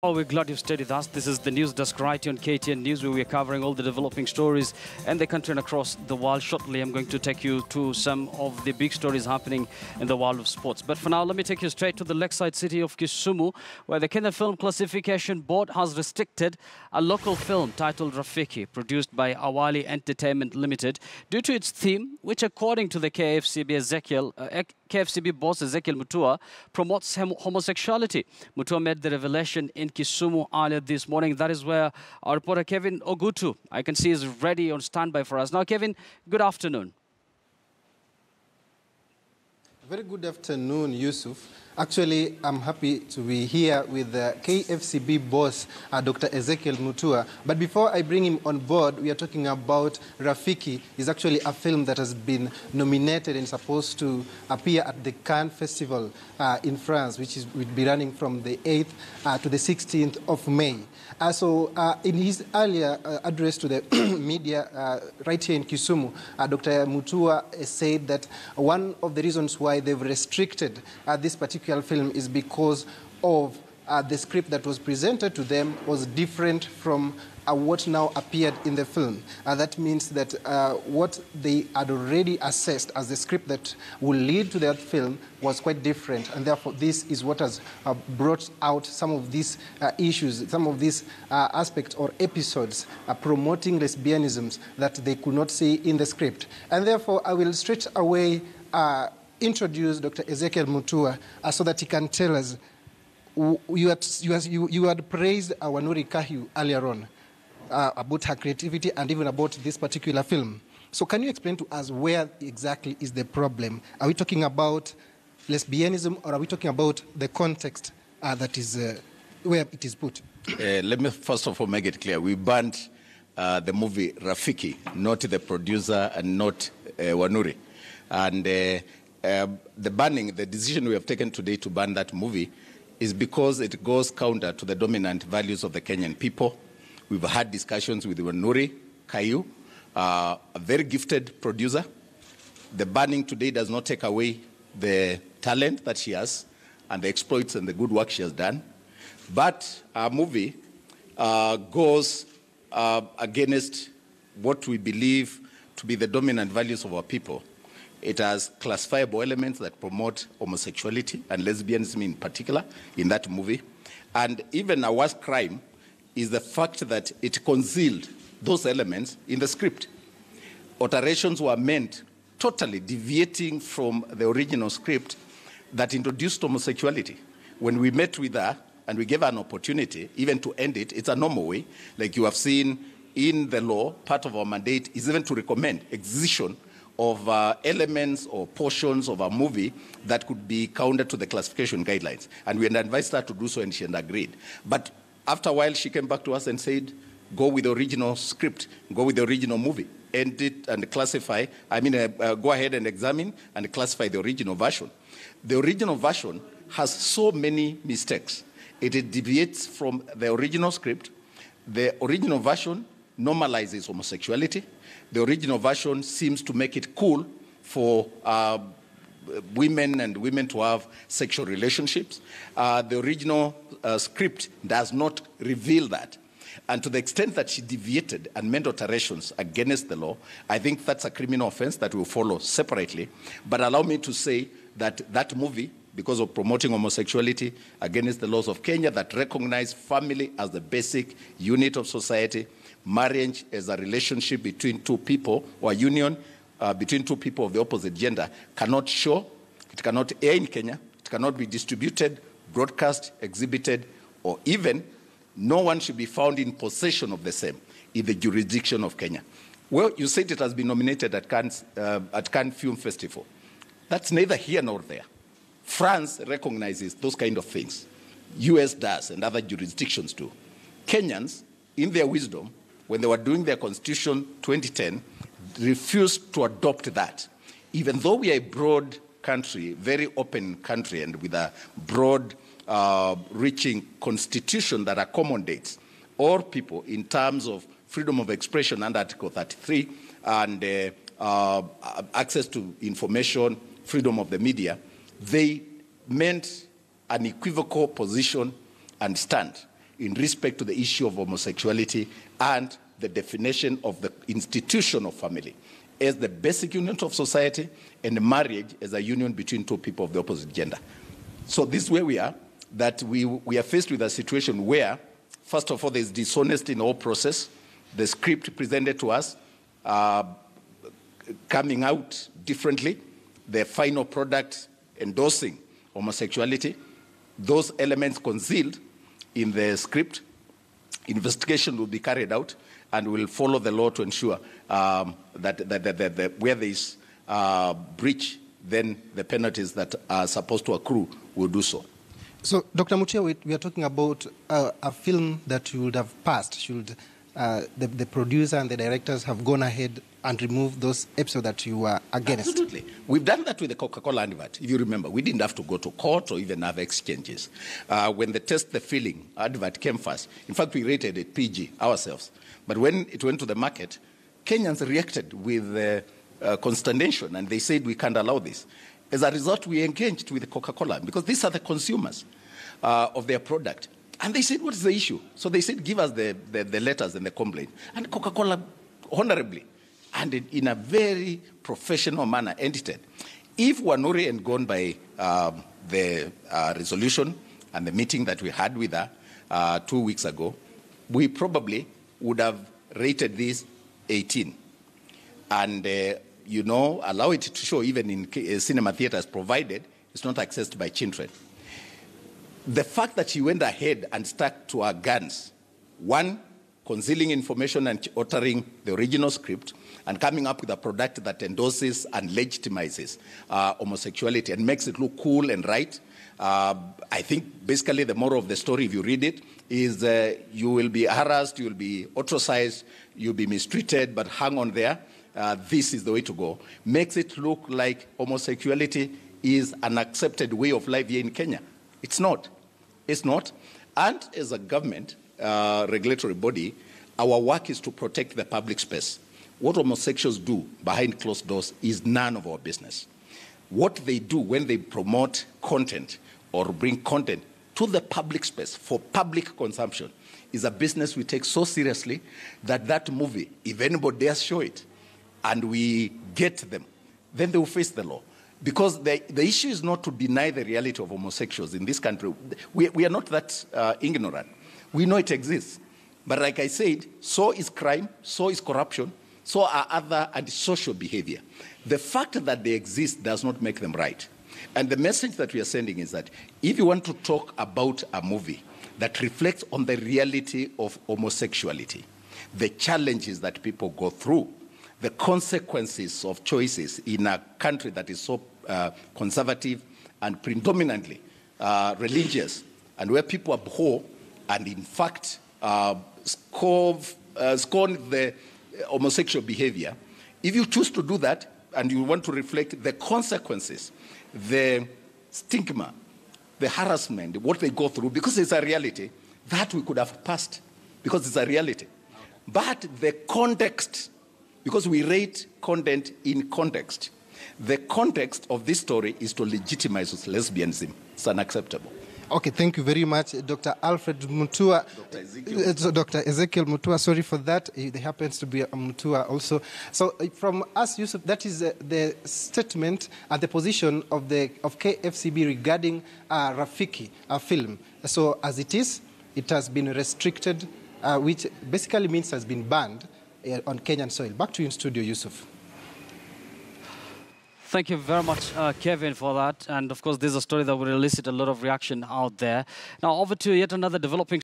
Oh, we're glad you've stayed with us. This is the News Desk right here on KTN News, where we're covering all the developing stories in the country and across the world. Shortly, I'm going to take you to some of the big stories happening in the world of sports. But for now, let me take you straight to the lakeside city of Kisumu, where the Kenya Film Classification Board has restricted a local film titled Rafiki, produced by Awali Entertainment Limited, due to its theme, which, according to the KFCB boss Ezekiel Mutua, promotes homosexuality. Mutua made the revelation in Kisumu earlier this morning. That is where our reporter Kevin Ogutu, I can see, is ready on standby for us. Now, Kevin, good afternoon. Very good afternoon, Yusuf. Actually, I'm happy to be here with the KFCB boss, Dr. Ezekiel Mutua. But before I bring him on board, we are talking about Rafiki. It's actually a film that has been nominated and supposed to appear at the Cannes Festival in France, which will be running from the 8th to the 16th of May. In his earlier address to the media right here in Kisumu, Dr. Mutua said that one of the reasons why they've restricted this particular film is because of the script that was presented to them was different from what now appeared in the film. That means that what they had already assessed as the script that will lead to that film was quite different, and therefore this is what has brought out some of these issues, some of these aspects or episodes promoting lesbianisms that they could not see in the script. And therefore I will straight away introduce Dr. Ezekiel Mutua so that he can tell us, you had praised Wanuri Kahiu earlier on about her creativity and even about this particular film. So can you explain to us where exactly is the problem? Are we talking about lesbianism, or are we talking about the context that is where it is put? Let me first of all make it clear. We banned the movie Rafiki, not the producer and not Wanuri. And the banning, the decision we have taken today to ban that movie is because it goes counter to the dominant values of the Kenyan people. We've had discussions with Wanuri Kahiu, a very gifted producer. The banning today does not take away the talent that she has and the exploits and the good work she has done. But our movie goes against what we believe to be the dominant values of our people. It has classifiable elements that promote homosexuality and lesbianism in particular in that movie. And even a worse crime is the fact that it concealed those elements in the script. Alterations were meant totally deviating from the original script that introduced homosexuality. When we met with her and we gave her an opportunity even to end it, it's a normal way. Like you have seen in the law, part of our mandate is even to recommend excision of elements or portions of a movie that could be counter to the classification guidelines. And we had advised her to do so, and she had agreed. But after a while, she came back to us and said, go with the original script, go with the original movie, end it and classify, go ahead and examine and classify the original version. The original version has so many mistakes. It deviates from the original script. The original version normalizes homosexuality. The original version seems to make it cool for women to have sexual relationships. The original script does not reveal that. And to the extent that she deviated and made alterations against the law, I think that's a criminal offense that will follow separately. But allow me to say that that movie, because of promoting homosexuality against the laws of Kenya that recognize family as the basic unit of society, marriage as a relationship between two people, or a union between two people of the opposite gender, cannot show, it cannot air in Kenya, it cannot be distributed, broadcast, exhibited, or even no one should be found in possession of the same in the jurisdiction of Kenya. Well, you said it has been nominated at Cannes Film Festival. That's neither here nor there. France recognizes those kind of things. US does, and other jurisdictions do. Kenyans, in their wisdom, when they were doing their constitution 2010, refused to adopt that. Even though we are a broad country, very open country, and with a broad reaching constitution that accommodates all people in terms of freedom of expression under Article 33 and access to information, freedom of the media, they meant an equivocal position and stand in respect to the issue of homosexuality and the definition of the institution of family as the basic unit of society and marriage as a union between two people of the opposite gender. So this is where we are, that we are faced with a situation where, first of all, there's dishonesty in the whole process. The script presented to us coming out differently, the final product endorsing homosexuality, those elements concealed in the script. Investigation will be carried out and will follow the law to ensure that where there is breach, then the penalties that are supposed to accrue will do so. So, Dr. Mutua, we are talking about a film that you would have passed. Should the producer and the directors have gone ahead and removed those episodes that you were against? Absolutely. We've done that with the Coca-Cola advert. If you remember, we didn't have to go to court or even have exchanges. When the Test the Feeling advert came first, in fact, we rated it PG ourselves. But when it went to the market, Kenyans reacted with consternation, and they said, we can't allow this. As a result, we engaged with Coca-Cola, because these are the consumers of their product. And they said, what is the issue? So they said, give us the letters and the complaint. And Coca-Cola, honorably, and in a very professional manner, edited. If Wanuri had gone by the resolution and the meeting that we had with her 2 weeks ago, we probably would have rated this 18. And, allow it to show even in cinema theaters, provided it's not accessed by children. The fact that she went ahead and stuck to her guns, one, concealing information and altering the original script, and coming up with a product that endorses and legitimizes homosexuality and makes it look cool and right. I think basically the moral of the story, if you read it, is you will be harassed, you will be ostracized, you'll be mistreated, but hang on there. This is the way to go. Makes it look like homosexuality is an accepted way of life here in Kenya. It's not. It's not. And as a government, regulatory body, our work is to protect the public space. What homosexuals do behind closed doors is none of our business. What they do when they promote content or bring content to the public space for public consumption is a business we take so seriously that movie, if anybody dares show it, and we get them, then they will face the law. Because the issue is not to deny the reality of homosexuals in this country. We are not that ignorant. We know it exists. But like I said, so is crime, so is corruption, so are other antisocial behavior. The fact that they exist does not make them right. And the message that we are sending is that if you want to talk about a movie that reflects on the reality of homosexuality, the challenges that people go through, the consequences of choices in a country that is so conservative and predominantly religious, and where people abhor and in fact scorn the homosexual behavior, if you choose to do that and you want to reflect the consequences, the stigma, the harassment, what they go through, because it's a reality, that we could have passed, because it's a reality. But the context, because we rate content in context, the context of this story is to legitimize lesbianism. It's unacceptable. Okay, thank you very much, Dr. Alfred Mutua. Dr. Ezekiel Mutua, sorry for that. There happens to be a Mutua also. So from us, Yusuf, that is the statement and the position of KFCB regarding Rafiki, a film. So as it is, it has been restricted, which basically means has been banned on Kenyan soil. Back to you in studio, Yusuf. Thank you very much, Kevin, for that. And of course, this is a story that will elicit a lot of reaction out there. Now, over to yet another developing